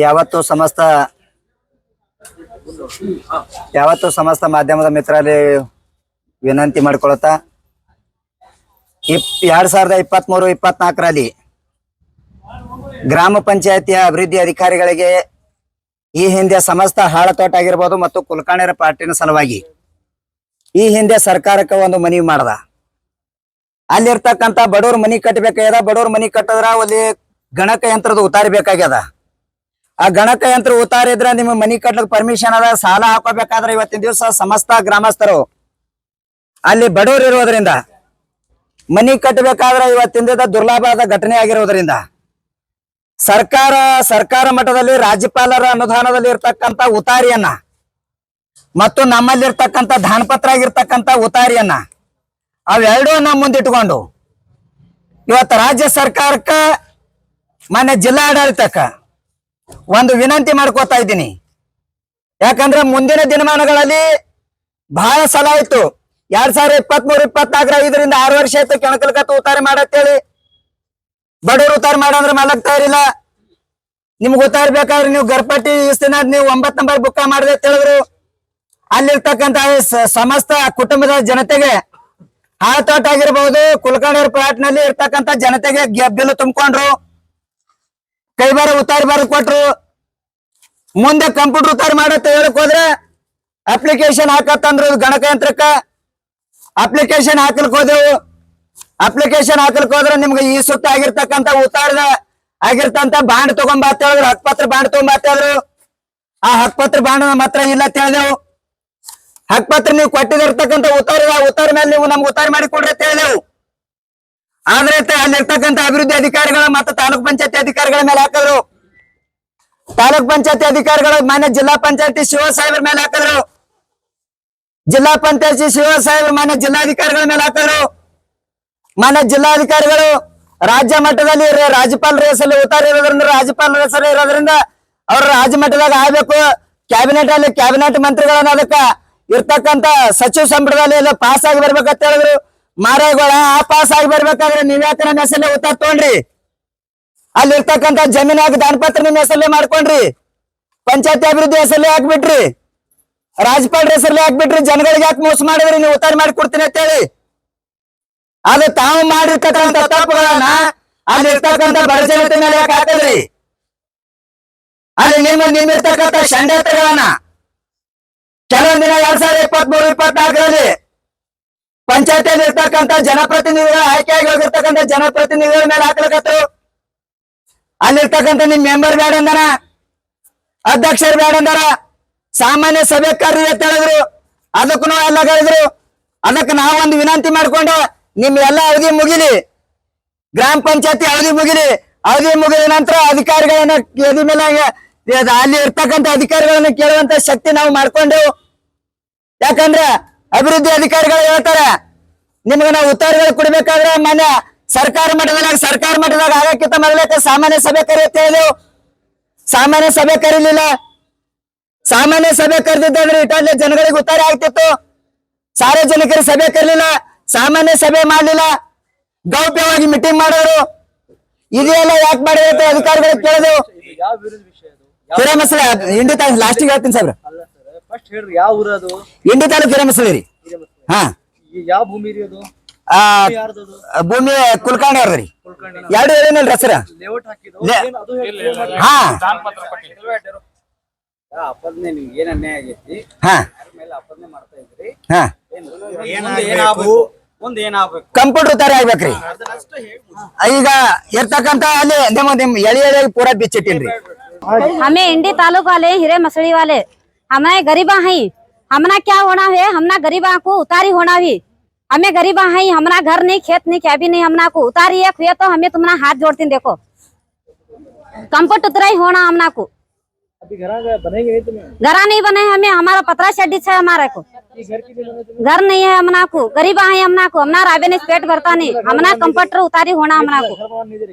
ಯಾವತ್ತು ಸಮಸ್ತ ಮಾಧ್ಯಮದ ಮಿತ್ರರಲ್ಲಿ ವಿನಂತಿ ಮಾಡಿಕೊಳ್ಳುತ್ತಾ 2023-24ರಲ್ಲಿ ಗ್ರಾಮ ಪಂಚಾಯತಿಯ ಅಭಿವೃದ್ಧಿ ಅಧಿಕಾರಿಗಳಿಗೆ ಈ ಹಿಂದೆ ಸಮಸ್ತ ಹಾಳತೋಟ ಆಗಿರಬಹುದು ಮತ್ತು ಕುಲಕರ್ಣಿಯರ ಪಾರ್ಟಿನ ಸಲುವಾಗಿ ಈ ಹಿಂದೆ ಸರ್ಕಾರಕ್ಕೆ ಒಂದು ಮನವಿ ಮಾಡದ. ಅಲ್ಲಿರ್ತಕ್ಕಂಥ ಬಡವರು ಮನಿ ಕಟ್ಟಬೇಕಾಗ್ಯದ. ಬಡವರು ಮನಿ ಕಟ್ಟದ್ರ ಅಲ್ಲಿ ಗಣಕ ಯಂತ್ರದ ಉತ್ತಾರಿ ಬೇಕಾಗ್ಯದ. ಆ ಗಣಕ ಯಂತ್ರ ಉತ್ತಾರಿ ಇದ್ರೆ ನಿಮ್ಮ ಮನಿ ಕಟ್ಲಕ್ ಪರ್ಮಿಷನ್ ಅದ. ಸಾಲ ಹಾಕೋಬೇಕಾದ್ರೆ ಇವತ್ತಿನ ದಿವಸ ಸಮಸ್ತ ಗ್ರಾಮಸ್ಥರು ಅಲ್ಲಿ ಬಡವರು ಇರೋದ್ರಿಂದ ಮನಿ ಕಟ್ಟಬೇಕಾದ್ರೆ ಇವತ್ತಿನ ದುರ್ಲಾಭದ ಘಟನೆ ಆಗಿರೋದ್ರಿಂದ ಸರ್ಕಾರ ಮಟ್ಟದಲ್ಲಿ ರಾಜ್ಯಪಾಲರ ಅನುದಾನದಲ್ಲಿ ಇರ್ತಕ್ಕಂಥ ಉತ್ತಾರಿಯನ್ನ ಮತ್ತು ನಮ್ಮಲ್ಲಿರ್ತಕ್ಕಂಥ ದಾನಪತ್ರ ಆಗಿರ್ತಕ್ಕಂಥ ಉತ್ತಾರಿಯನ್ನ ಅವೆರಡೂ ನಮ್ಮ ಮುಂದಿಟ್ಕೊಂಡು ಇವತ್ತು ರಾಜ್ಯ ಸರ್ಕಾರಕ್ಕ ಮಾನ್ಯ ಜಿಲ್ಲಾಡಳಿತಕ್ಕ ಒಂದು ವಿನಂತಿ ಮಾಡ್ಕೋತಾ ಇದ್ದೀನಿ. ಯಾಕಂದ್ರೆ ಮುಂದಿನ ದಿನಮಾನಗಳಲ್ಲಿ ಬಹಳ ಸಲ ಆಯ್ತು. 2023-24 5ರಿಂದ 6 ವರ್ಷ ಆಯ್ತು ಕೆಣಕಲ್ಕತ್ತು ಉತ್ತಾರಿ ಮಾಡತ್ತೇಳಿ. ಬಡವರು ಉತ್ತಾರಿ ಮಾಡಂದ್ರೆ ಮಾಡಕ್ ತಯಾರಿಲ್ಲ. ನಿಮ್ಗೆ ಉತ್ತಾರಿ ಬೇಕಾದ್ರೆ ನೀವು ಗರ್ಪಟ್ಟಿ ದಿನ ನೀವು 9 ನಂಬರ್ ಬುಕ್ಕ ಮಾಡಿದೆ ಅಂತ ಹೇಳಿದ್ರು. ಅಲ್ಲಿರ್ತಕ್ಕಂಥ ಸಮಸ್ತ ಕುಟುಂಬದ ಜನತೆಗೆ ಹಾಳತೋಟ ಆಗಿರ್ಬಹುದು, ಕುಲಕರ್ಣಿಯರ ಪ್ಲಾಟ್ ನಲ್ಲಿ ಇರ್ತಕ್ಕಂಥ ಜನತೆಗೆ ಬಿಲ್ ತುಂಬಿಕೊಂಡ್ರು, ಕೈಬಾರ ಉತ್ತಾರಿ ಬಾರ ಕೊಟ್ರು. ಮುಂದೆ ಕಂಪ್ಯೂಟರ್ ಉತ್ತಾರಿ ಮಾಡತ್ತ ಹೇಳಕ್ ಹೋದ್ರೆ ಅಪ್ಲಿಕೇಶನ್ ಹಾಕತ್ತಂದ್ರು ಗಣಕಯಂತ್ರಕ್ಕ. ಅಪ್ಲಿಕೇಶನ್ ಹಾಕಲ್ಕ್ ಹೋದೆವು. ಅಪ್ಲಿಕೇಶನ್ ಹಾಕಲ್ಕ್ ಹೋದ್ರೆ ನಿಮ್ಗೆ ಈ ಸುತ್ತ ಆಗಿರ್ತಕ್ಕಂಥ ಉತ್ತಾರದ ಆಗಿರ್ತಂತ ಬಾಂಡ್ ತಗೊಂಬತ್ತ ಹೇಳಿದ್ರು, ಹಕ್ಪತ್ರ ಬಾಂಡ್ ತಗೊಂಬತ್ತ ಹೇಳಿದ್ರು. ಆ ಹಕ್ಪತ್ರ ಬಾಂಡ್ ನಮ್ಮ ಹತ್ರ ಇಲ್ಲ ಅಂತ ಹೇಳಿದೆವು. ಹಕ್ಪತ್ರ ನೀವು ಕೊಟ್ಟಿದಿರ್ತಕ್ಕಂಥ ಉತ್ತಾರಿ ಮೇಲೆ ನೀವು ನಮ್ಗೆ ಉತ್ತಾರಿ ಮಾಡಿ ಕೊಡ್ರಿ ಅಂತ ಹೇಳಿದೆವು. ಆದ್ರೆ ಅಲ್ಲಿರ್ತಕ್ಕಂಥ ಅಭಿವೃದ್ಧಿ ಅಧಿಕಾರಿಗಳ ಮತ್ತು ತಾಲೂಕ್ ಪಂಚಾಯತಿ ಅಧಿಕಾರಿಗಳ ಮೇಲೆ ಹಾಕಿದ್ರು. ತಾಲೂಕ್ ಪಂಚಾಯತಿ ಅಧಿಕಾರಿಗಳು ಮಾನ್ಯ ಜಿಲ್ಲಾ ಪಂಚಾಯತಿ ಶಿವಸಾಹೇಬ್ರ ಮೇಲೆ ಹಾಕಿದ್ರು. ಜಿಲ್ಲಾ ಪಂಚಾಯತಿ ಶಿವಸಾಹೇಬ್ರ ಮಾನ್ಯ ಜಿಲ್ಲಾಧಿಕಾರಿಗಳ ಮೇಲೆ ಹಾಕಿದ್ರು. ಮಾನ್ಯ ಜಿಲ್ಲಾಧಿಕಾರಿಗಳು ರಾಜ್ಯ ಮಟ್ಟದಲ್ಲಿ ರಾಜ್ಯಪಾಲರ ಹೆಸರಲ್ಲಿ ಉತ್ತಾರಿ ಇರೋದ್ರಿಂದ ರಾಜ್ಯಪಾಲರ ಹೆಸರು ಇರೋದ್ರಿಂದ ಅವ್ರ ರಾಜ್ಯ ಮಟ್ಟದಾಗ ಆಗ್ಬೇಕು. ಕ್ಯಾಬಿನೆಟ್ ಮಂತ್ರಿಗಳನ್ನ ಅದಕ್ಕ ಇರ್ತಕ್ಕಂಥ ಸಚಿವ ಸಂಪುಟದಲ್ಲಿ ಎಲ್ಲ ಪಾಸ್ ಆಗಿ ಬರ್ಬೇಕಂತ ಹೇಳಿದ್ರು. ಮಾರಾಯಗಳ ಆ ಪಾಸ್ ಆಗಿ ಬರ್ಬೇಕಾದ್ರೆ ನೀವ್ಯಾಕೆ ನನ್ನ ಹೆಸರಲ್ಲೇ ಉತ್ತಾರ ತಗೊಂಡ್ರಿ? ಅಲ್ಲಿ ಇರ್ತಕ್ಕಂಥ ಜಮೀನಾಗ ದಾನಪತ್ರ ನಿಮ್ಮ ಹೆಸರಲ್ಲೇ ಮಾಡ್ಕೊಂಡ್ರಿ. ಪಂಚಾಯತಿ ಅಭಿವೃದ್ಧಿ ಹೆಸರಲ್ಲೇ ಹಾಕ್ಬಿಟ್ರಿ, ರಾಜ್ಯಪಾಲರ ಹೆಸರಲ್ಲೇ ಹಾಕ್ಬಿಟ್ರಿ. ಜನಗಳಿಗೆ ಯಾಕೆ ಮೋಸ ಮಾಡಿದ್ರಿ? ನೀವು ಉತ್ತಾರ ಮಾಡಿ ಕೊಡ್ತೀನಿ ಅಂತ ಹೇಳಿ ಅದು ತಾವು ಮಾಡಿರ್ತಕ್ಕಂಥ ತಪ್ಪುಗಳನ್ನ ಅಲ್ಲಿ ಇರ್ತಕ್ಕಂಥ ಬಡ ಜನತೆ ಮೇಲೆ ಯಾಕೆ ಹಾಕಿದ್ರಿ? ಅಲ್ಲಿ ನಿಮ್ಮಿರ್ತಕ್ಕಂಥ ಷಡ್ಯಂತ್ರಗಳನ್ನ ಕೆಲವೊಂದ್ ದಿನ 2023-24ರಲ್ಲಿ ಪಂಚಾಯತಿಯಲ್ಲಿ ಇರ್ತಕ್ಕಂಥ ಜನಪ್ರತಿನಿಧಿಗಳ ಆಯ್ಕೆಯಾಗಿ ಹೋಗಿರ್ತಕ್ಕಂಥ ಜನಪ್ರತಿನಿಧಿಗಳ ಮೇಲೆ ಹಾಕ್ಲಿಕತ್ತು. ಅಲ್ಲಿರ್ತಕ್ಕಂಥ ನಿಮ್ ಮೆಂಬರ್ ಬೇಡ ಅಂದಾರ, ಅಧ್ಯಕ್ಷರು ಬೇಡ ಅಂದಾರ, ಸಾಮಾನ್ಯ ಸಭೆ ಕರ್ರಿ ಅಂತ ಹೇಳಿದ್ರು. ಅದಕ್ಕೂ ಎಲ್ಲ ಹೇಳಿದ್ರು. ಅದಕ್ಕೆ ನಾವೊಂದು ವಿನಂತಿ ಮಾಡ್ಕೊಂಡು ನಿಮ್ ಎಲ್ಲ ಅವಧಿ ಮುಗಿಲಿ, ಗ್ರಾಮ ಪಂಚಾಯತಿ ಅವಧಿ ಮುಗಿಲಿ. ಅವಧಿ ಮುಗಿದ ನಂತರ ಅಧಿಕಾರಿಗಳನ್ನ ಎದಿ ಮೇಲೆ ಅಲ್ಲಿ ಇರ್ತಕ್ಕಂಥ ಅಧಿಕಾರಿಗಳನ್ನ ಕೇಳುವಂತ ಶಕ್ತಿ ನಾವು ಮಾಡ್ಕೊಂಡೆವು. ಯಾಕಂದ್ರೆ ಅಭಿವೃದ್ಧಿ ಅಧಿಕಾರಿಗಳು ಹೇಳ್ತಾರೆ ನಿಮ್ಗೆ ನಾವು ಉತ್ತಾರಿಗಳು ಕೊಡ್ಬೇಕಾದ್ರೆ ಮಾನ್ಯ ಸರ್ಕಾರ ಮಟ್ಟದಾಗ ಆಗಕ್ಕಿಂತ ಮೊದಲಕ್ಕೆ ಸಾಮಾನ್ಯ ಸಭೆ ಕರೆಯುತ್ತ ಹೇಳಿದೆವು. ಸಾಮಾನ್ಯ ಸಭೆ ಕರೀಲಿಲ್ಲ. ಸಾಮಾನ್ಯ ಸಭೆ ಕರೆದಿದ್ದಾದ್ರೆ ಇಟ್ಟಾಗ್ಲೇ ಜನಗಳಿಗೆ ಉತ್ತಾರಿ ಆಗ್ತಿತ್ತು. ಸಾರ್ವಜನಿಕರ ಸಭೆ ಕರೀಲಿಲ್ಲ, ಸಾಮಾನ್ಯ ಸಭೆ ಮಾಡ್ಲಿಲ್ಲ, ಗೌಪ್ಯವಾಗಿ ಮೀಟಿಂಗ್ ಮಾಡೋರು. ಇದೆಲ್ಲ ಯಾಕೆ ಮಾಡಿರುತ್ತೆ ಅಧಿಕಾರಿಗಳಿಗೆ ಕೇಳಿದೆವು. ಹಿರೇಮಸಳೆ ಇಂಡಿ ತಾಲೂಕು ಲಾಸ್ಟಿಗೆ ಹೇಳ್ತೀನಿ ಸಾಹೇಬ್ರ. ಇಂಡಿ ತಾಲೂಕು ಹಿರೇಮಸಳೆ ರೀ. ಹಾ, ಭೂಮಿ ಕುಲಕರ್ಣಿ ಅವ್ರದ್ರಿ. 2 ಹೇಳಿನಲ್ರಿ ಹೆಸರ. ಹಾ ಕಂಪ್ಯೂಟರ್ ಉತ್ತಾರಿ ಆಗ್ಬೇಕ್ರಿ. ಈಗ ಇರ್ತಕ್ಕಂತ ಅಲ್ಲಿ ನಿಮ್ ಎಳಿ ಪೂರಾ ಬಿಚ್ಚಿಟ್ಟಿನ್ರಿ. हमें इंडी तालुक वाले हिरे मसड़ी वाले हमारे गरीबा है. हमना क्या होना है? हमना गरीबा को उतारी होना भी. हमें गरीबा है, हमना घर नहीं, खेत नहीं, क्या भी नहीं. हमना को उतारी एक हुए तो हमें तुम्हारा हाथ जोड़ती देखो. कंपट उतराई होना हमना को. अभी घरा नहीं बने हमें. हमारा पतरा शेडी है हमारे को. घर नहीं है हमना को. गरीबा है हमना को. हमना राबे ने पेट भरता नहीं. हमना कंप्यूटर उतारी होना हमना को.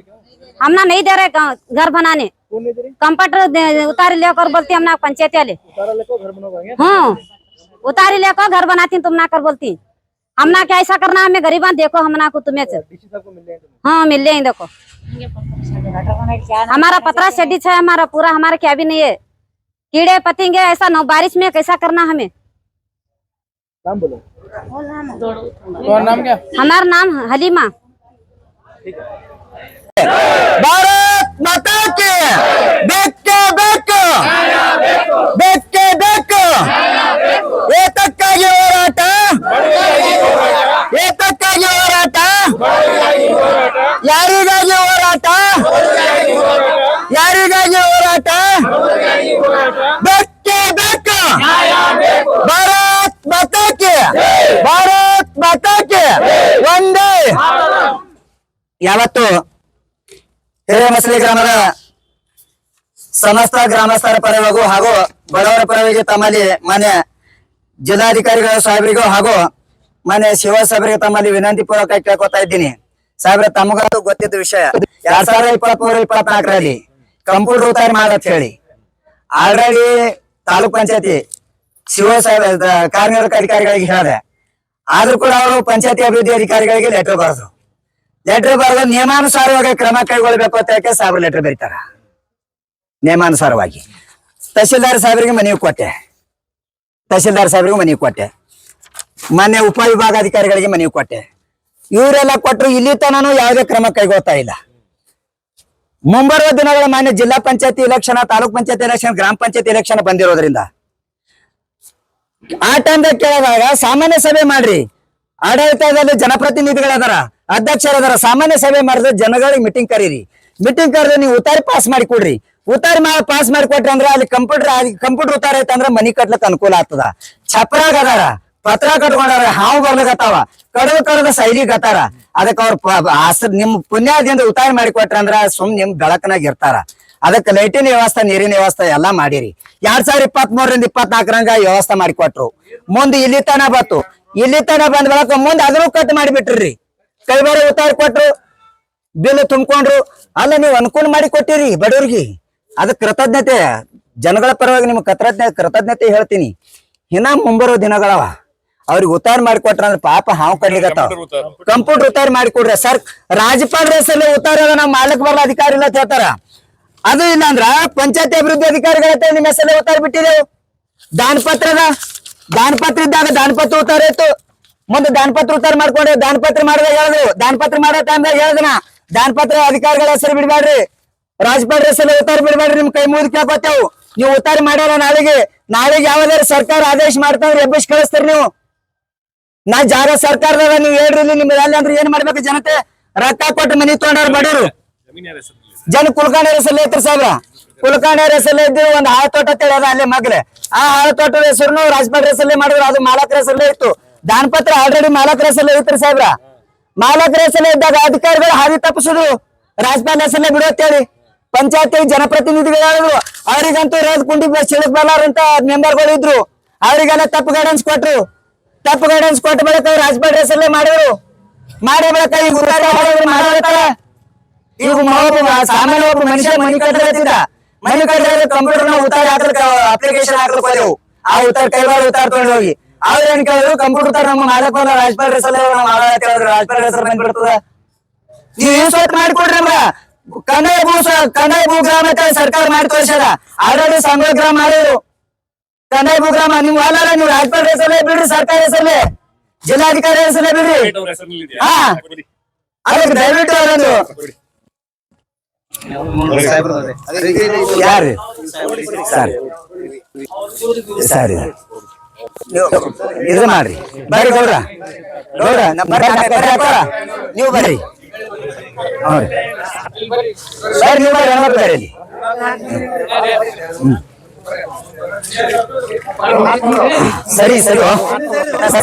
हमना नहीं दे रहे घर बनाने. कंप्यूटर उतारी लेकर बोलती हमना पंचायत वाले. हाँ, उतारी लेकर घर बनाती तुम ना कर बोलती. हमना क्या ऐसा करना? हमें गरीबा देखो हमना को तुम्हें. हाँ मिल जाए देखो. हमारा पतरा शेडी है, हमारा पूरा हमारा क्या भी नहीं है। कीड़े पतंगे ऐसा नौ बारिश में कैसा करना हमें। नाम बोलो। तुम्हारा नाम क्या? हमारा नाम हलीमा। ಭಾರತ್ ಮಾತಾ ಕಿ ಬೇಕೇ ಬೇಕು ಬೇಕೇ ಬೇಕು ಏತಕ್ಕಾಗಿ ಹೋರಾಟ ಏತಕ್ಕಾಗಿ ಹೋರಾಟ ಯಾರಿಗಾಗಿ ಹೋರಾಟ ಯಾರಿಗಾಗಿ ಹೋರಾಟ ಬೇಕೇ ಬೇಕು ಭಾರತ್ ಮಾತಾ ಕಿ ಭಾರತ್ ಮಾತಾ ಕಿ ಒಂದೇ ಯಾವತ್ತು ಹಿರೇಮಸಲಿ ಗ್ರಾಮದ ಸಮಸ್ತ ಗ್ರಾಮಸ್ಥರ ಪರವಾಗೂ ಹಾಗೂ ಬಡವರ ಪರವಾಗಿ ತಮ್ಮಲ್ಲಿ ಮಾನ್ಯ ಜಿಲ್ಲಾಧಿಕಾರಿಗಳ ಸಾಹೇಬರಿಗೂ ಹಾಗೂ ಮಾನ್ಯ ಶಿವ ಸಾಹೇಬರಿಗೆ ತಮ್ಮಲ್ಲಿ ವಿನಂತಿ ಪೂರ್ವಕ ಕೇಳ್ಕೊತಾ ಇದ್ದೀನಿ. ಸಾಹೇಬ್ರ ತಮಗಂತೂ ಗೊತ್ತಿದ್ದ ವಿಷಯ 2023-24ರಲ್ಲಿ ಕಂಪ್ಯೂಟರ್ ತಯಾರು ಮಾಡತ್ ಹೇಳಿ ಆಲ್ರೆಡಿ ತಾಲೂಕ್ ಪಂಚಾಯತಿ ಶಿವ ಸಾಹೇಬ್ ಕಾರ್ಯನಿರ್ವಾಹಕ ಅಧಿಕಾರಿಗಳಿಗೆ ಹೇಳಿದೆ. ಆದ್ರೂ ಕೂಡ ಅವರು ಪಂಚಾಯತಿ ಅಭಿವೃದ್ಧಿ ಅಧಿಕಾರಿಗಳಿಗೆ ಲೆಟರ್ ಬರೆದ್ರು. ಲೆಟರ್ ಬರೆದು ನಿಯಮಾನುಸಾರವಾಗಿ ಕ್ರಮ ಕೈಗೊಳ್ಳಬೇಕು ಅಂತ ಹೇಳಿ ಸಾಹೇಬ್ರು ಲೆಟರ್ ಬರೀತಾರ. ನಿಯಮಾನುಸಾರವಾಗಿ ತಹಶೀಲ್ದಾರ್ ಸಾಹೇಬರಿಗೆ ಮನವಿ ಕೊಟ್ಟೆ, ತಹಶೀಲ್ದಾರ್ ಸಾಹೇಬರಿಗೆ ಮನವಿ ಕೊಟ್ಟೆ, ಮೊನ್ನೆ ಉಪವಿಭಾಗಾಧಿಕಾರಿಗಳಿಗೆ ಮನವಿ ಕೊಟ್ಟೆ. ಇವರೆಲ್ಲ ಕೊಟ್ಟರು, ಇಲ್ಲಿ ತನೂ ಯಾವುದೇ ಕ್ರಮ ಕೈಗೊಳ್ತಾ ಇಲ್ಲ. ಮುಂಬರುವ ದಿನಗಳ ಮಾನ್ಯ ಜಿಲ್ಲಾ ಪಂಚಾಯತಿ ಎಲೆಕ್ಷನ್, ತಾಲೂಕ್ ಪಂಚಾಯತಿ ಎಲೆಕ್ಷನ್, ಗ್ರಾಮ ಪಂಚಾಯತಿ ಎಲೆಕ್ಷನ್ ಬಂದಿರೋದ್ರಿಂದ ಆ ಟೈಮ್ದಾಗ ಕೇಳಿದಾಗ ಸಾಮಾನ್ಯ ಸಭೆ ಮಾಡ್ರಿ, ಆಡಳಿತದಲ್ಲಿ ಜನಪ್ರತಿನಿಧಿಗಳದಾರ, ಅಧ್ಯಕ್ಷರದಾರ, ಸಾಮಾನ್ಯ ಸಭೆ ಮಾಡಿದ್ರೆ ಜನಗಳಿಗೆ ಮೀಟಿಂಗ್ ಕರೀರಿ. ಮೀಟಿಂಗ್ ಕರೆದ್ರೆ ನೀವು ಉತ್ತಾರಿ ಪಾಸ್ ಮಾಡಿ ಕೊಡ್ರಿ. ಉತ್ತಾರಿ ಪಾಸ್ ಮಾಡಿ ಕೊಟ್ರಿ ಅಂದ್ರೆ ಅಲ್ಲಿ ಕಂಪ್ಯೂಟರ್ ಉತ್ತಾರ ಐತೆ ಅಂದ್ರೆ ಮನಿ ಕಟ್ಲಕ್ ಅನುಕೂಲ ಆಗ್ತದ. ಛಪ್ರಾಗ ಅದಾರ, ಪತ್ರ ಕಟ್ಕೊಂಡಾರ, ಹಾವು ಬರ್ಲಿಕತ್ತಾವ, ಕಡದ ಶೈಲಿಗೆ ಗತ್ತಾರ. ಅದಕ್ಕೆ ಅವ್ರ ನಿಮ್ ಪುಣ್ಯದಿಂದ ಉತ್ತಾರ ಮಾಡಿ ಕೊಟ್ರ ಅಂದ್ರ ಸುಮ್ ನಿಮ್ ಬೆಳಕನಾಗ ಇರ್ತಾರ. ಅದಕ್ಕೆ ಲೈಟಿನ ವ್ಯವಸ್ಥೆ, ನೀರಿನ ವ್ಯವಸ್ಥೆ ಎಲ್ಲಾ ಮಾಡಿರಿ. 2023ರಿಂದ 24ರಂಗ ವ್ಯವಸ್ಥೆ ಮಾಡಿಕೊಟ್ರು. ಮುಂದೆ ಇಲ್ಲಿ ತನ ಬತ್ತು, ಇಲ್ಲಿ ತನ ಬಂದ ಬಳಕ ಮುಂದೆ ಅದನ್ನು ಕಟ್ ಮಾಡಿಬಿಟ್ರಿ. ಕೈ ಬಾರಿ ಉತ್ತಾರ ಕೊಟ್ರು, ಬಿಲ್ ತುಂಬಿಕೊಂಡ್ರು. ಅಲ್ಲ ನೀವು ಅನುಕೂಲ ಮಾಡಿ ಕೊಟ್ಟಿರಿ ಬಡವ್ರಿಗೆ. ಅದಕ್ಕೆ ಕೃತಜ್ಞತೆ, ಜನಗಳ ಪರವಾಗಿ ನಿಮ್ಗೆ ಕೃತಜ್ಞತೆ ಹೇಳ್ತೀನಿ. ಇನ್ನ ಮುಂಬರೋ ದಿನಗಳವ ಅವ್ರಿಗೆ ಉತ್ತಾರ ಮಾಡಿಕೊಟ್ರ ಅಂದ್ರೆ ಪಾಪ ಹಾವು ಕಡ್ಲಿಗತ್ತಾವ. ಕಂಪ್ಯೂಟರ್ ಉತ್ತಾರ ಮಾಡಿಕೊಡ್ರಿ ಸರ್. ರಾಜ್ಯಪಾಲರ ಹೆಸರಲ್ಲಿ ಉತ್ತಾರ ನಾವ್ ಮಾಡ್ಲಿಕ್ ಬರಲ್ಲ, ಅಧಿಕಾರಿ ಇಲ್ಲ ಅಂತ ಹೇಳ್ತಾರ. ಅದು ಇಲ್ಲ ಅಂದ್ರ ಪಂಚಾಯತಿ ಅಭಿವೃದ್ಧಿ ಅಧಿಕಾರಿಗಳ ನಿಮ್ಮ ಹೆಸರಲ್ಲೇ ಉತ್ತಾರ ಬಿಟ್ಟಿದೆವು. ದಾನಪತ್ರ ಇದ್ದಾಗ ದಾನಪತ್ರ ಉತ್ತಾರ ಇತ್ತು. ಮುಂದೆ ದಾನಪತ್ರ ಉತ್ತಾರ ಮಾಡ್ಕೊಂಡ್ರೆ ದಾನಪತ್ರ ಮಾಡಿದಾಗ ಹೇಳಿದ್ರು, ದಾನಪತ್ರ ಮಾಡೋ ಟೈಮ್ದಾಗ ಹೇಳಿದನ ದಾನಪತ್ರ ಅಧಿಕಾರಿಗಳ ಹೆಸರು ಬಿಡ್ಬೇಡ್ರಿ, ರಾಜ್ಯಪಾಲರ ಹೆಸರು ಉತ್ತಾರ ಬಿಡ್ಬೇಡ್ರಿ. ನಿಮ್ ಕೈ ಮುಗಿದು ಕೇಳ್ಕೊತೇವು. ನೀವು ಉತ್ತಾರ ಮಾಡ್ಯಾರ ನಾಳೆಗೆ ಯಾವ್ದಾರು ಸರ್ಕಾರ ಆದೇಶ ಮಾಡ್ತಾವ್ರಿ ಎಬ್ಬಿಸಿ ಕಳಿಸ್ತಾರ. ನೀವು ನಾ ಜಾಗ ಸರ್ಕಾರದಾಗ ನೀವು ಹೇಳ್ರಿ, ನಿಮ್ಗೆ ಅಲ್ಲಿ ಅಂದ್ರೆ ಏನ್ ಮಾಡ್ಬೇಕು? ಜನತೆ ರೊಕ್ಕ ಕೊಟ್ಟು ಮನಿ ತಗೊಂಡಾರ ಬಡವರು ಜನ. ಕುಲಕರ್ಣಿ ಹೆಸರಲ್ಲೇ ಐತ್ರಿ ಸಾಹೇಬ್ರ, ಕುಲಕರ್ಣಿ ಹೆಸರಲ್ಲೇ ಇದ್ದು ಒಂದ್ ಹಾಳ ತೋಟ ತಿಳಿಯದ ಅಲ್ಲೇ ಮಗ್ಲೆ. ಆ ಹಾಳ ತೋಟದ ಹೆಸರು ರಾಜ್ಯಪಾಲರ ಹೆಸರಲ್ಲೇ ಮಾಡಿದ್ರು, ಅದು ಮಾಲಕರ ಹೆಸರಲ್ಲೇ ಇತ್ತು. ದಾನಪತ್ರ ಆಲ್ರೆಡಿ ಮಾಲಕರ ಹೆಸರಲ್ಲೇ ಐತ್ರಿ ಸಾಹೇಬ್ರ. ಮಾಲಕರ ಹೆಸರಲ್ಲೇ ಇದ್ದಾಗ ಅಧಿಕಾರಿಗಳು ಹಾದಿ ತಪ್ಪಿಸಿದ್ರು, ರಾಜ್ಯಪಾಲ ಹೆಸರಲ್ಲೇ ಬಿಡುತ್ತೇಳಿ ಪಂಚಾಯತಿ ಜನಪ್ರತಿನಿಧಿಗಳು ಹೇಳಿದ್ರು. ಅವ್ರಿಗಂತೂ ರೋದ್ ಕುಂಡಿ ಸಿಳಕ್ ಬಲ್ಲಾರಂತ ಮೆಂಬರ್ಗಳು ಇದ್ರು. ಅವ್ರಿಗೆಲ್ಲ ತಪ್ಪು ಗೈಡೆನ್ಸ್ ಕೊಟ್ರು. ತಪ್ಪು ಗೈಡೆನ್ಸ್ ಕೊಟ್ಟ ಬಳಿಕ ರಾಜ್ಯಪಾಲ ಹೆಸರಲ್ಲೇ ಮಾಡಿದ್ರು. ಮಾಡಿ ಬಳಿಕ ಈಗ ಮಾಡ್ತಾರೆ. ಈಗ ಸಾಮಾನ್ಯ ಒಬ್ಬ ಮನುಷ್ಯ ಮನಿ ಕಟ್ಟದ ಮನಿ ಕಟ್ಟಿದ್ರೆ ಕಂಪ್ಯೂಟರ್ ಉತ್ತಾರ ಹಾಕ್ಲಿಕ್ಕೆ ಅಪ್ಲಿಕೇಶನ್ ಹಾಕ್ಲಿಕ್ಕೆ ಹೋದೆವು. ಆ ಉತ್ತಾರ ಕೈವಾರ ಉತ್ತಾರ ತಗೊಂಡು ಹೋಗಿ ಅವ್ರ ಏನ್ ಕೇಳಿದ್ರು, ಕಂಪ್ಯೂಟರ್ ಉತ್ತಾರ ನಮ್ಮ ಮಾಡಕ್ ರಾಜ್ಯಪಾಲ ಹೆಸರಲ್ಲೇ ನಾವು ರಾಜ್ಯಪಾಲ ಹೆಸರು ಬಂದ್ಬಿಡ್ತದ. ನೀವ್ ಏನ್ ಸ್ವಚ್ಛ ಮಾಡಿಕೊಡ್ರಿ ನಮ್ಗ. ಕಂದಾಯ ಭೂಗ್ರಾಮ ಅಂತ ಸರ್ಕಾರ ಮಾಡಿ ತೋರಿಸದ. ಆಲ್ರೆಡಿ ಸಂಬಳ ಗ್ರಾಮ ಮಾಡಿದ್ರು. ಕಂದಾಯ ಭೂಗ್ರಾಮ ನೀವು ಅಲ್ಲ, ನೀವು ರಾಜ್ಯಪಾಲ ಹೆಸರಲ್ಲೇ ಬಿಡ್ರಿ, ಸರ್ಕಾರ ಹೆಸರಲ್ಲೇ, ಜಿಲ್ಲಾಧಿಕಾರಿ ಹೆಸರಲ್ಲೇ ಬಿಡ್ರಿ. ಹಾ, ಅದಕ್ಕೆ ದಯವಿಟ್ಟು ಅದೊಂದು ಯಾರು ಸರ್ ಸರಿ ಇದು ಮಾಡ್ರಿ. ಬರ್ರಿ ಗೌಡ್ರ, ನೀವು ಬರ್ರಿ. ಸರ್ ನೀವು ಬರ್ರಿ, ಹೆಣ್ಮಕ್ಳು ಬರ್ರಿ ಇಲ್ಲಿ. ಸರಿ ಸರಿ ಸರಿ.